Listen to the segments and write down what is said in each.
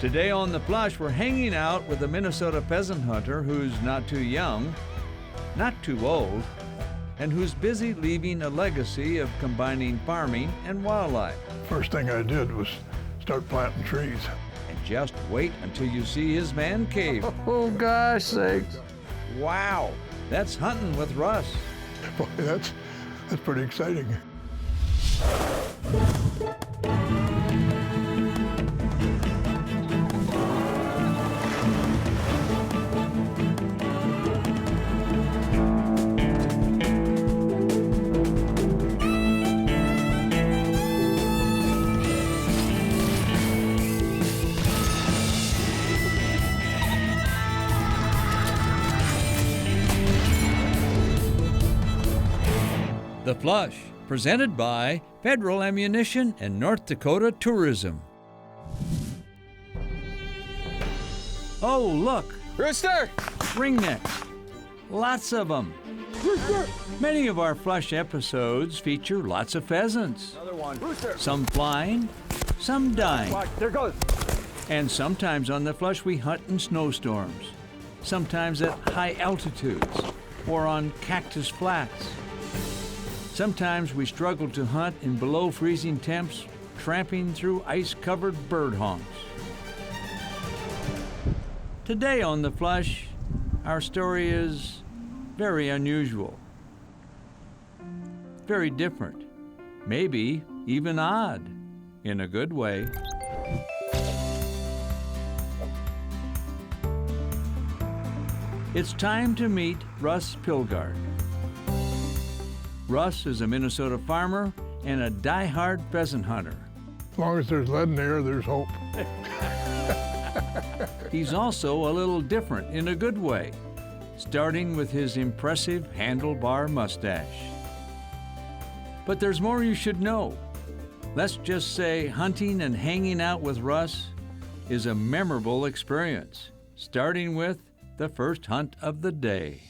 Today on The Flush, we're hanging out with a Minnesota pheasant hunter who's not too young, not too old, and who's busy leaving a legacy of combining farming and wildlife. First thing I did was start planting trees. And just wait until you see his man cave. Oh, gosh sakes. Wow, that's hunting with Russ. Boy, that's pretty exciting. The Flush, presented by Federal Ammunition and North Dakota Tourism. Oh, look, Rooster! ringnecks. Lots of them. Rooster! Many of our Flush episodes feature lots of pheasants. Another one. Rooster! Some flying, some dying. Watch, there it goes. And sometimes on The Flush we hunt in snowstorms. Sometimes at high altitudes or on cactus flats. Sometimes we struggle to hunt in below freezing temps, tramping through ice-covered bird haunts. Today on The Flush, our story is very unusual, very different, maybe even odd, in a good way. It's time to meet Russ Pilgard. Russ is a Minnesota farmer and a die-hard pheasant hunter. As long as there's lead in the air, there's hope. He's also a little different in a good way, starting with his impressive handlebar mustache. But there's more you should know. Let's just say hunting and hanging out with Russ is a memorable experience, starting with the first hunt of the day.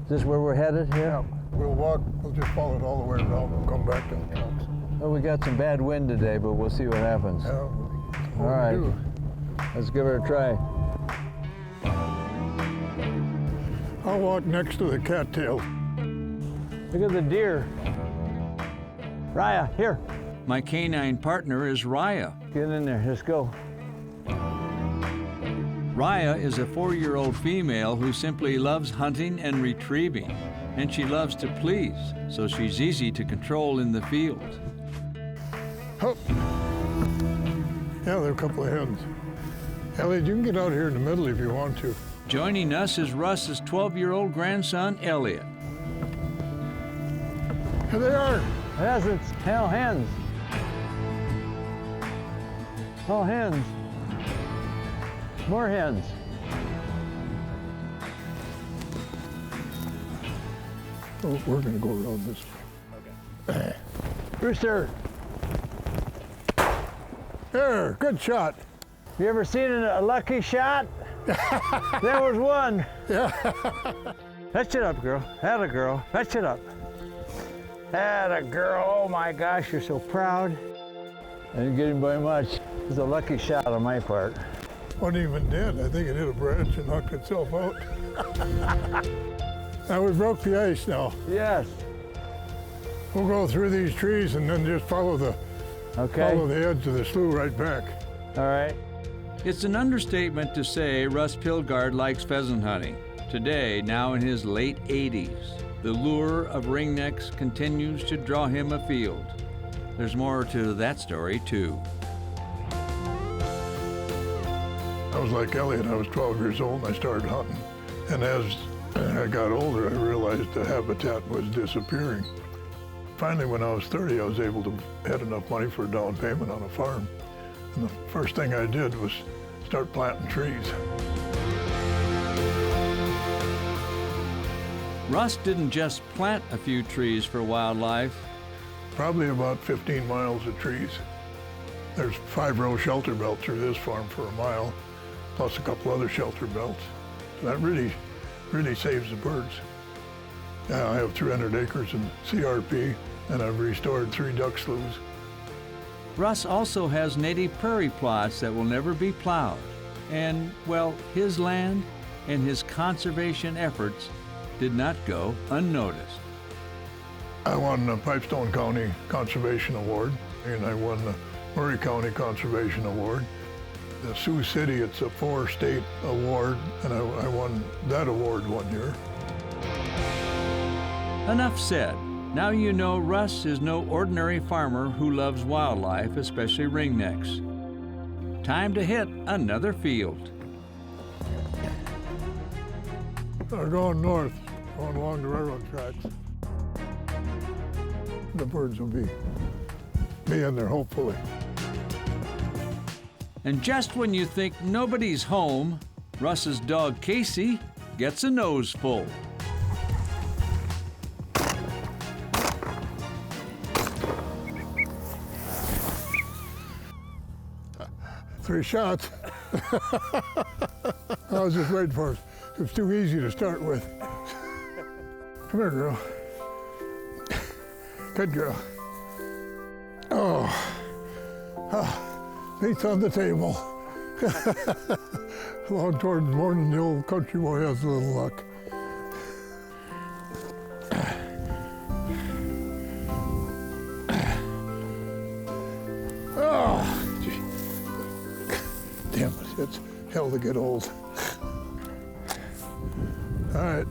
Is this where we're headed here? We'll just follow it all the way around and come back to the trunks. Well, we got some bad wind today, but we'll see what happens. Yeah, All right. Let's give it a try. I'll walk next to the cattail. Look at the deer. Raya, here. My canine partner is Raya. Get in there, let's go. Raya is a 4-year-old female who simply loves hunting and retrieving, and she loves to please, so she's easy to control in the field. Hup. Yeah, there are a couple of hens. Elliot, you can get out here in the middle if you want to. Joining us is Russ's 12-year-old grandson, Elliot. Here they are. Pheasants, hell, hens. Oh, hens. More hens. Oh, we're gonna go around this way. Okay. Rooster, There, good shot. you ever seen a lucky shot? There was one. Yeah. Fetch it up, girl. Atta girl. Fetch it up. Atta girl. Oh my gosh, you're so proud. I didn't get him by much. It was a lucky shot on my part. Wasn't even dead. I think it hit a branch and knocked itself out. Now we broke the ice now. Yes. We'll go through these trees and then just follow the edge of the slough right back. All right. It's an understatement to say Russ Pilgard likes pheasant hunting. Today, now in his late 80s, the lure of ringnecks continues to draw him afield. There's more to that story, too. I was like Elliot. I was 12 years old and I started hunting. And as I got older, I realized the habitat was disappearing. Finally, when I was 30, I was able to had enough money for a down payment on a farm. And the first thing I did was start planting trees. Russ didn't just plant a few trees for wildlife. Probably about 15 miles of trees. There's 5-row shelter belt through this farm for a mile, plus a couple other shelter belts. That really saves the birds. I have 300 acres in CRP, and I've restored 3 duck sloughs. Russ also has native prairie plots that will never be plowed. And, well, his land and his conservation efforts did not go unnoticed. I won the Pipestone County Conservation Award, and I won the Murray County Conservation Award. The Sioux City, it's a 4-state award, and I won that award one year. Enough said. Now you know Russ is no ordinary farmer who loves wildlife, especially ringnecks. Time to hit another field. They're going north, going along the railroad tracks. The birds will be in there, hopefully. And just when you think nobody's home, Russ's dog Casey gets a nose full. Three shots. I was just waiting for it. It was too easy to start with. Come here, girl. Good girl. Oh. Meat's on the table. Long toward the morning, the old country boy has a little luck. Oh, gee. Damn it, it's hell to get old. All right.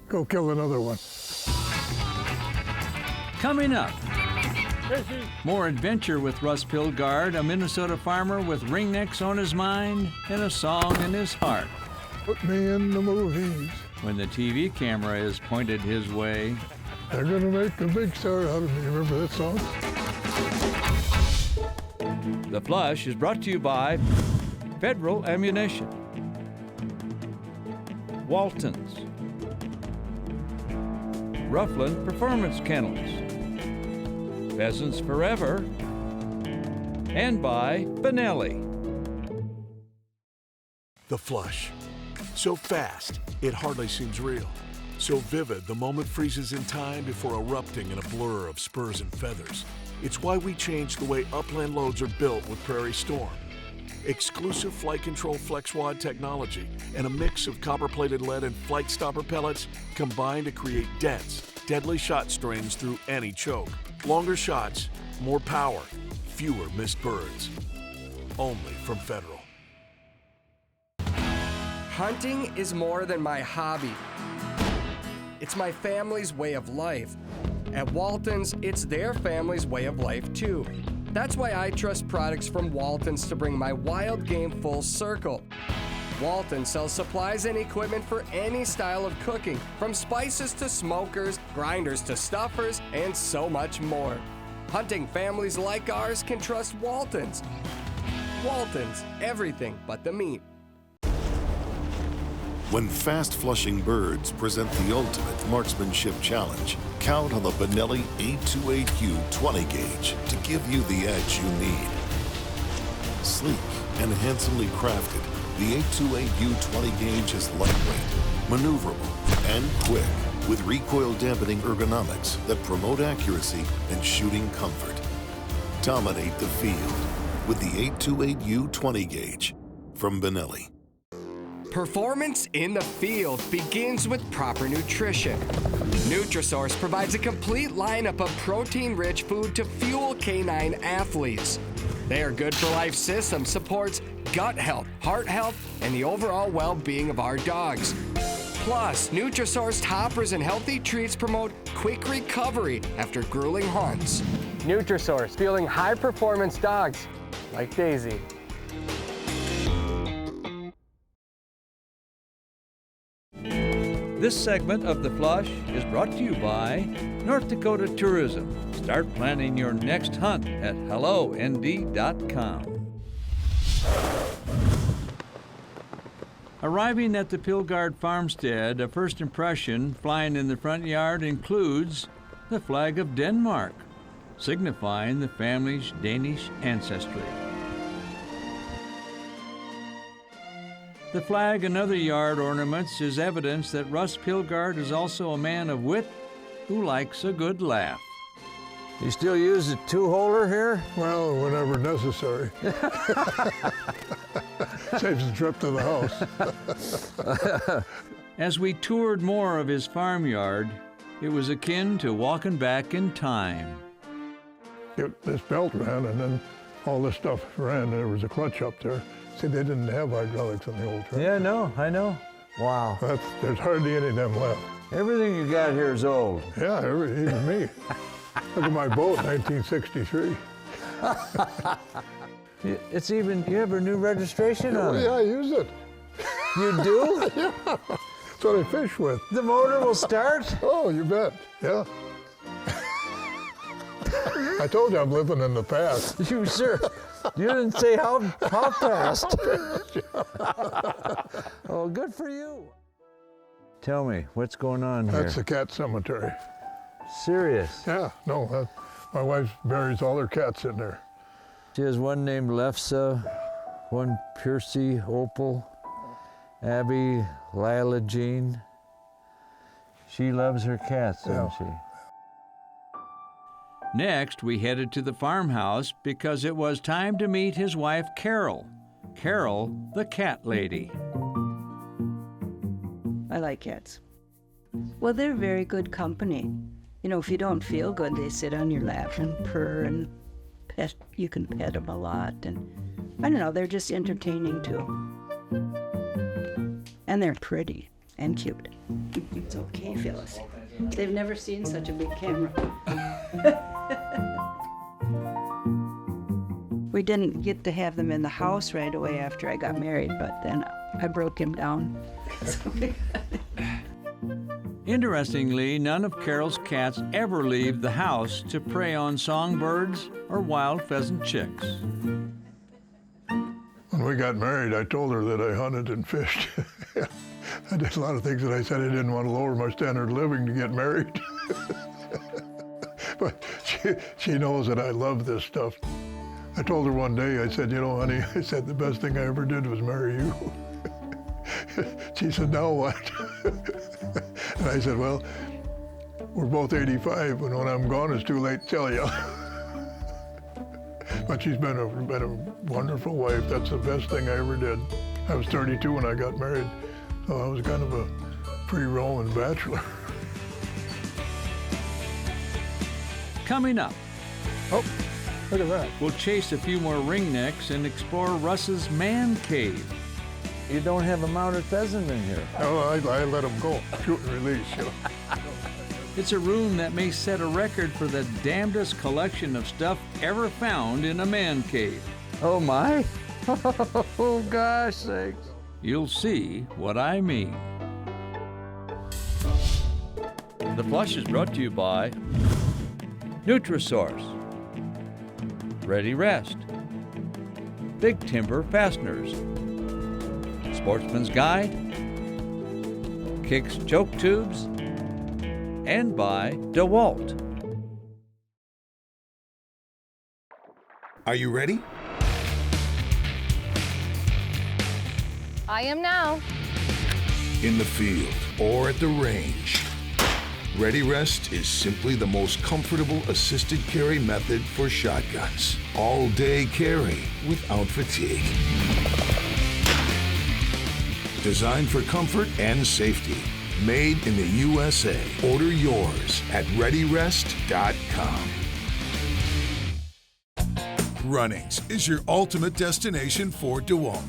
Go kill another one. Coming up, more adventure with Russ Pilgard, a Minnesota farmer with ringnecks on his mind and a song in his heart. Put me in the movies. When the TV camera is pointed his way, They're gonna make a big star out of me. Remember that song? The Flush is brought to you by Federal Ammunition, Walton's, Upland Performance Kennels, Pheasants Forever, and by Benelli. The Flush. So fast, it hardly seems real. So vivid, the moment freezes in time before erupting in a blur of spurs and feathers. It's why we changed the way Upland loads are built with Prairie Storm. Exclusive flight control flex wad technology and a mix of copper-plated lead and flight stopper pellets combine to create dense, deadly shot strings through any choke. Longer shots, more power, fewer missed birds. Only from Federal. Hunting is more than my hobby. It's my family's way of life. At Walton's, it's their family's way of life too. That's why I trust products from Walton's to bring my wild game full circle. Walton sells supplies and equipment for any style of cooking, from spices to smokers, grinders to stuffers, and so much more. Hunting families like ours can trust Walton's. Walton's, everything but the meat. When fast-flushing birds present the ultimate marksmanship challenge, count on the Benelli 828U 20 gauge to give you the edge you need. Sleek and handsomely crafted, the 828U 20 gauge is lightweight, maneuverable, and quick, with recoil-dampening ergonomics that promote accuracy and shooting comfort. Dominate the field with the 828U 20 gauge from Benelli. Performance in the field begins with proper nutrition. Nutrisource provides a complete lineup of protein-rich food to fuel canine athletes. Their good-for-life system supports gut health, heart health, and the overall well-being of our dogs. Plus, Nutrisource toppers and healthy treats promote quick recovery after grueling hunts. Nutrisource, fueling high-performance dogs like Daisy. This segment of The Flush is brought to you by North Dakota Tourism. Start planning your next hunt at hellond.com. Arriving at the Pilgard farmstead, a first impression flying in the front yard includes the flag of Denmark, signifying the family's Danish ancestry. The flag and other yard ornaments is evidence that Russ Pilgard is also a man of wit who likes a good laugh. You still use a two-holder here? Well, whenever necessary. Saves the trip to the house. As we toured more of his farmyard, it was akin to walking back in time. This belt ran, and then all this stuff ran, and there was a clutch up there. See, they didn't have hydraulics on the old truck. Yeah, I know. Wow. There's hardly any of them left. Everything you got here is old. Yeah, even me. Look at my boat, 1963. It's even, you have a new registration on it. Yeah, I use it. You do? Yeah, that's what I fish with. The motor will start? Oh, you bet, yeah. I told you I'm living in the past. You sure? You didn't say how fast. Oh, good for you. Tell me, what's going on here? That's the cat cemetery. Serious? Yeah, no, my wife buries all her cats in there. She has one named Lefsa, one Piercy Opal, Abby Lila Jean. She loves her cats, doesn't she? Next, we headed to the farmhouse because it was time to meet his wife, Carol. Carol, the cat lady. I like cats. Well, they're very good company. You know, if you don't feel good, they sit on your lap and purr, and you can pet them a lot. And I don't know, they're just entertaining too. And they're pretty and cute. It's okay, Phyllis. They've never seen such a big camera. We didn't get to have them in the house right away after I got married, but then I broke him down. Interestingly, none of Carol's cats ever leave the house to prey on songbirds or wild pheasant chicks. When we got married, I told her that I hunted and fished. I did a lot of things that I said I didn't want to lower my standard of living to get married. But she knows that I love this stuff. I told her one day, I said, you know, honey, I said the best thing I ever did was marry you. She said, now what? And I said, well, we're both 85, and when I'm gone, it's too late to tell you. But she's been a wonderful wife. That's the best thing I ever did. I was 32 when I got married, so I was kind of a free-roaming bachelor. Coming up, Oh, look at that. we'll chase a few more ringnecks and explore Russ's man cave. You don't have a mounted pheasant in here. Oh, I let them go, shoot and release, you know. It's a room that may set a record for the damnedest collection of stuff ever found in a man cave. Oh my? Oh gosh sakes. You'll see what I mean. The Flush is brought to you by Nutrisource, Ready Rest, Big Timber Fasteners, Sportsman's Guide, Kicks Choke Tubes, and by DeWalt. Are you ready? I am now. In the field or at the range, Ready Rest is simply the most comfortable assisted carry method for shotguns. All-day carry without fatigue. Designed for comfort and safety. Made in the USA. Order yours at ReadyRest.com. Runnings is your ultimate destination for DeWalt.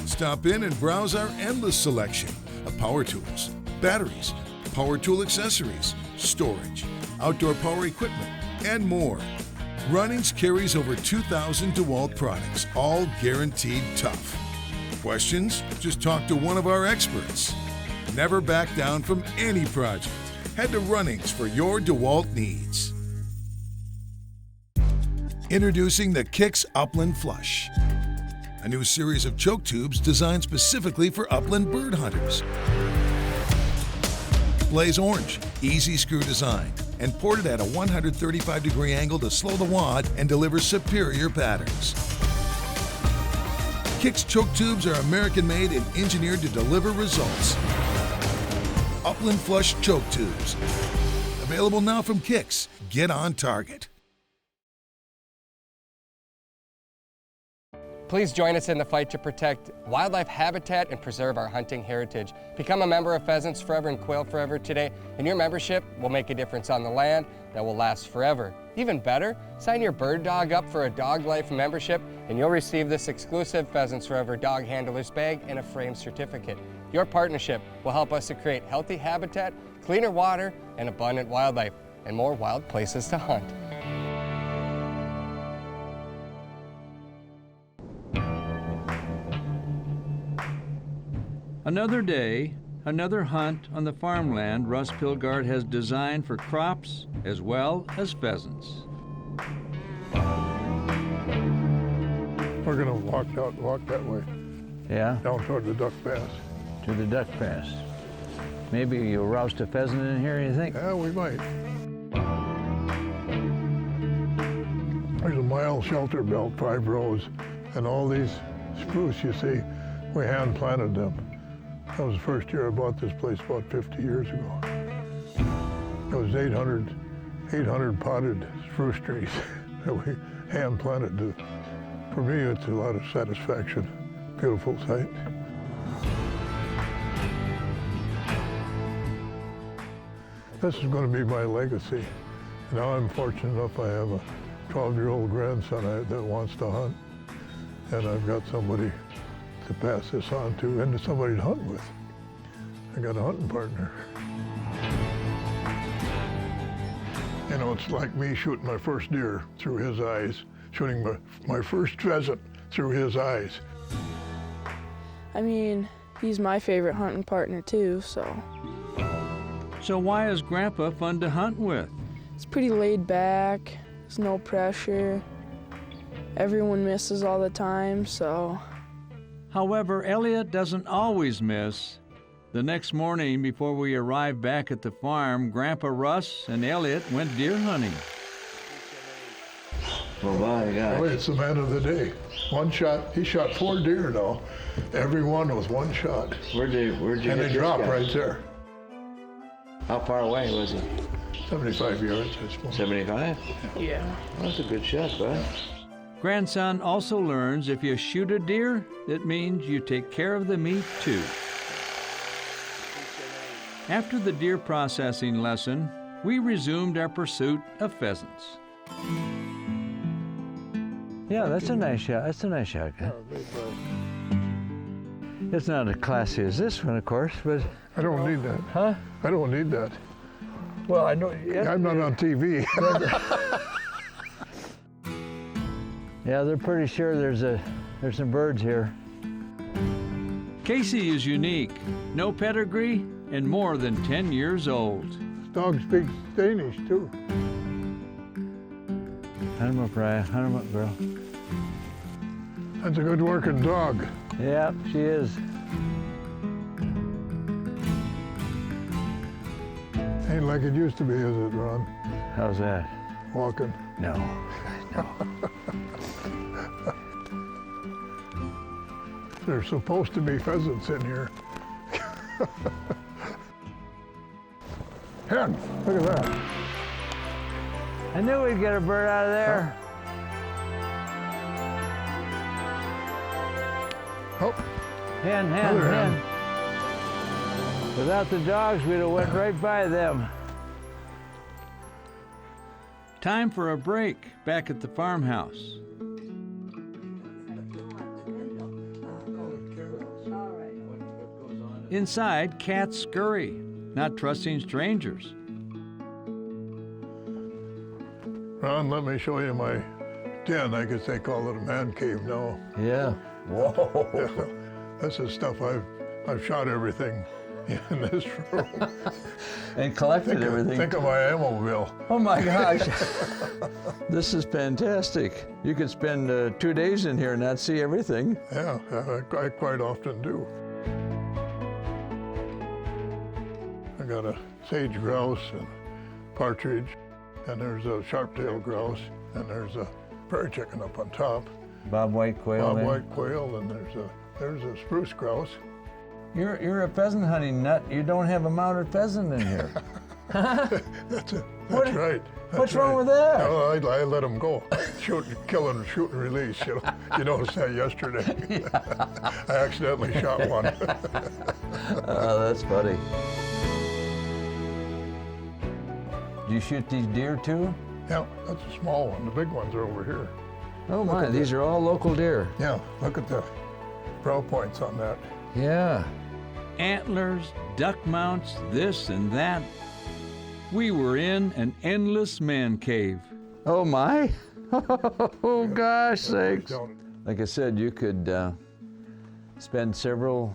Stop in and browse our endless selection of power tools, batteries, power tool accessories, storage, outdoor power equipment, and more. Runnings carries over 2,000 DeWalt products, all guaranteed tough. Questions? Just talk to one of our experts. Never back down from any project. Head to Runnings for your DeWalt needs. Introducing the Kicks Upland Flush, a new series of choke tubes designed specifically for upland bird hunters. Blaze orange, easy screw design, and ported at a 135-degree angle to slow the wad and deliver superior patterns. Kicks choke tubes are American-made and engineered to deliver results. Upland Flush choke tubes, Available now from Kicks. Get on target. Please join us in the fight to protect wildlife habitat and preserve our hunting heritage. Become a member of Pheasants Forever and Quail Forever today, and your membership will make a difference on the land that will last forever. Even better, sign your bird dog up for a Dog Life membership, and you'll receive this exclusive Pheasants Forever dog handler's bag and a framed certificate. Your partnership will help us to create healthy habitat, cleaner water, and abundant wildlife, and more wild places to hunt. Another day, another hunt on the farmland Russ Pilgard has designed for crops as well as pheasants. We're gonna walk that way, Yeah, down toward the duck pass. to the duck pass. Maybe you'll roust a pheasant in here, you think? Yeah, we might. There's a mile shelter belt, 5 rows, and all these spruce, you see, we hand planted them. That was the first year I bought this place about 50 years ago. It was 800 potted spruce trees that we hand planted. For me, it's a lot of satisfaction. Beautiful sight. This is going to be my legacy. Now I'm fortunate enough I have a 12-year-old grandson that wants to hunt, and I've got somebody to pass this on to and somebody to hunt with. I got a hunting partner. You know, it's like me shooting my first deer through his eyes, shooting my first pheasant through his eyes. I mean, he's my favorite hunting partner too, so. So why is Grandpa fun to hunt with? It's pretty laid back, there's no pressure. Everyone misses all the time, so. However, Elliot doesn't always miss. The next morning, before we arrived back at the farm, Grandpa Russ and Elliot went deer hunting. Well, my gosh. Boy, it's the man of the day. One shot, he shot 4 deer now. Every one was one shot. Where'd you And get they this dropped guy? right there. How far away was he? 75 yards, I suppose. 75? Yeah. Well, that's a good shot, bud. Grandson also learns if you shoot a deer, it means you take care of the meat too. After the deer processing lesson, we resumed our pursuit of pheasants. Yeah, that's a nice shot. That's a nice shotgun. It's not as classy as this one, of course, but. I don't need that. Huh? I don't need that. Well, I know. Yeah, I'm not on TV. yeah, they're pretty sure there's some birds here. Casey is unique, no pedigree, and more than 10 years old. Dog speaks Danish too. Hunt 'em up, Raya. Hunt 'em up, girl. That's a good working dog. Yeah, she is. Ain't like it used to be, is it, Ron? How's that? Walking. No. There's supposed to be pheasants in here. Hen, look at that. I knew we'd get a bird out of there. Oh, Hen. Another hen. Without the dogs, we'd have went right by them. Time for a break back at the farmhouse. Inside, cats scurry, not trusting strangers. Ron, let me show you my den. I guess they call it a man cave now. Yeah. Whoa. This is stuff I've shot everything in this room. And collected everything. Think of my ammo bill. Oh my gosh. This is fantastic. You could spend 2 days in here and not see everything. Yeah, I quite often do. I got a sage grouse and partridge, and there's a sharp-tailed grouse, and there's a prairie chicken up on top. Bob white quail. White quail, and there's a spruce grouse. You're a pheasant hunting nut. You don't have a mounted pheasant in here. That's right. What's wrong with that? No, I let them go. Shoot and release. You noticed that yesterday. I accidentally shot one. Oh, that's funny. Do you shoot these deer too? Yeah, that's a small one. The big ones are over here. Oh my, these are all local deer. Yeah, look at the brow points on that. Yeah. Antlers, duck mounts, this and that. We were in an endless man cave. Oh my. Oh gosh sakes. Don't- Like I said, you could spend several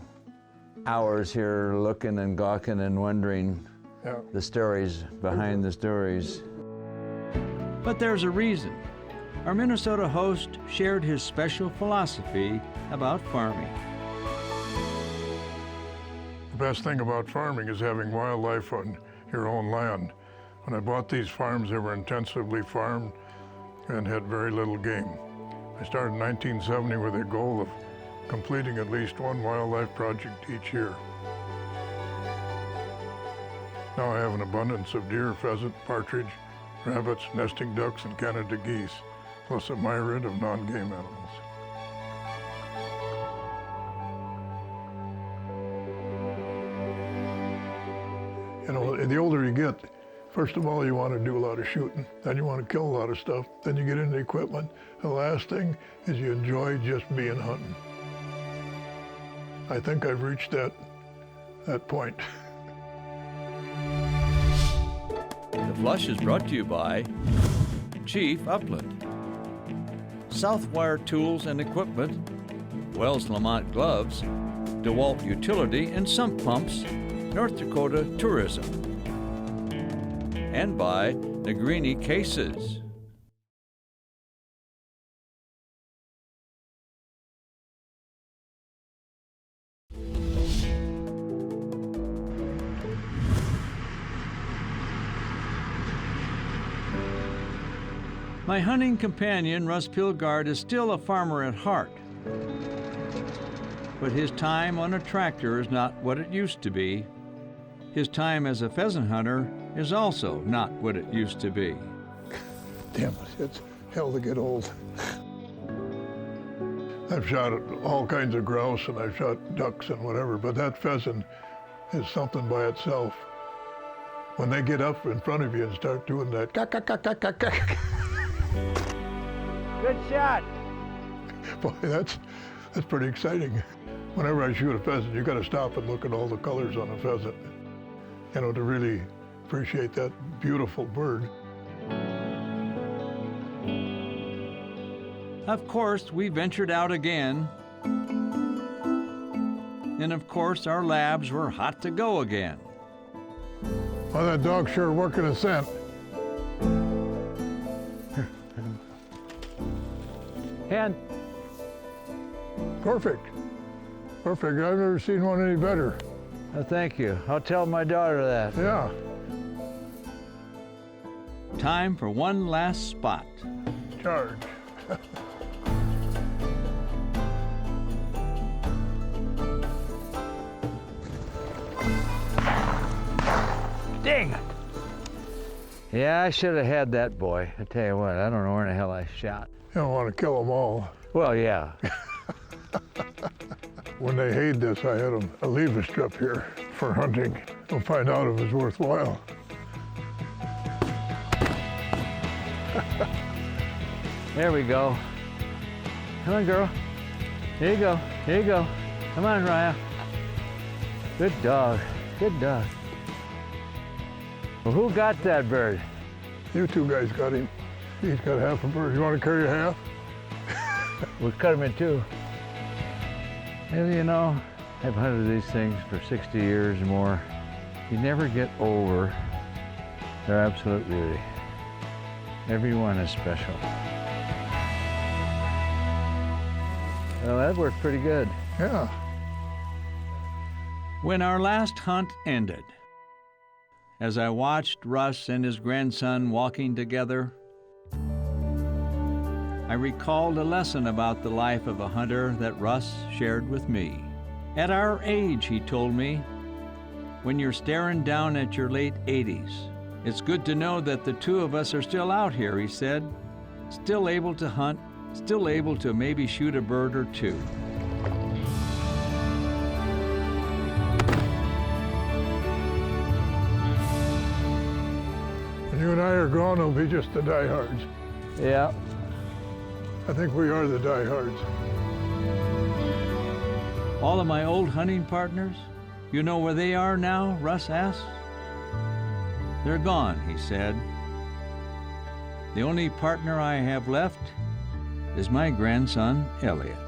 hours here looking and gawking and wondering Yeah. the stories behind the stories. But there's a reason. Our Minnesota host shared his special philosophy about farming. The best thing about farming is having wildlife on your own land. When I bought these farms, they were intensively farmed and had very little game. I started in 1970 with a goal of completing at least one wildlife project each year. Now I have an abundance of deer, pheasant, partridge, rabbits, nesting ducks, and Canada geese, plus a myriad of non-game animals. You know, the older you get, first of all, you want to do a lot of shooting, then you want to kill a lot of stuff, then you get into equipment. The last thing is you enjoy just being hunting. I think I've reached that point. The Flush is brought to you by Chief Upland, Southwire Tools and Equipment, Wells Lamont Gloves, DeWalt Utility and Sump Pumps, North Dakota Tourism, and by Negrini Cases. My hunting companion, Russ Pilgard, is still a farmer at heart. But his time on a tractor is not what it used to be. His time as a pheasant hunter is also not what it used to be. Damn it, it's hell to get old. I've shot all kinds of grouse and I've shot ducks and whatever, but that pheasant is something by itself. When they get up in front of you and start doing that, Good shot. boy, that's pretty exciting. Whenever I shoot a pheasant, you got to stop and look at all the colors on a pheasant, you know, to really appreciate that beautiful bird. Of course, we ventured out again. And of course, our labs were hot to go again. Well, that dog's sure working a scent. Hand. Perfect. Perfect. I've never seen one any better. Thank you. I'll tell my daughter that. Yeah. Time for one last spot. Charge. Dang it. Yeah, I should have had that boy. I tell you what, I don't know where in the hell I shot. You don't want to kill them all. Well, yeah. When they hayed this, I had a lever strip here for hunting. We'll find out if it's worthwhile. There we go. Come on, girl. Here you go. Here you go. Come on, Raya. Good dog. Good dog. Well, who got that bird? You two guys got him. He's got half a bird. You want to carry a half? We'll cut him in two. Well, you know, I've hunted these things for 60 years or more. You never get over their absolute beauty. Every one is special. Well, that worked pretty good. Yeah. When our last hunt ended, as I watched Russ and his grandson walking together, I recalled a lesson about the life of a hunter that Russ shared with me. At our age, he told me, when you're staring down at your late 80s. It's good to know that the two of us are still out here, he said. Still able to hunt, still able to maybe shoot a bird or two. When you and I are gone, it'll be just the diehards. Yeah. I think we are the diehards. All of my old hunting partners, you know where they are now? Russ asked. They're gone, he said. The only partner I have left is my grandson, Elliot.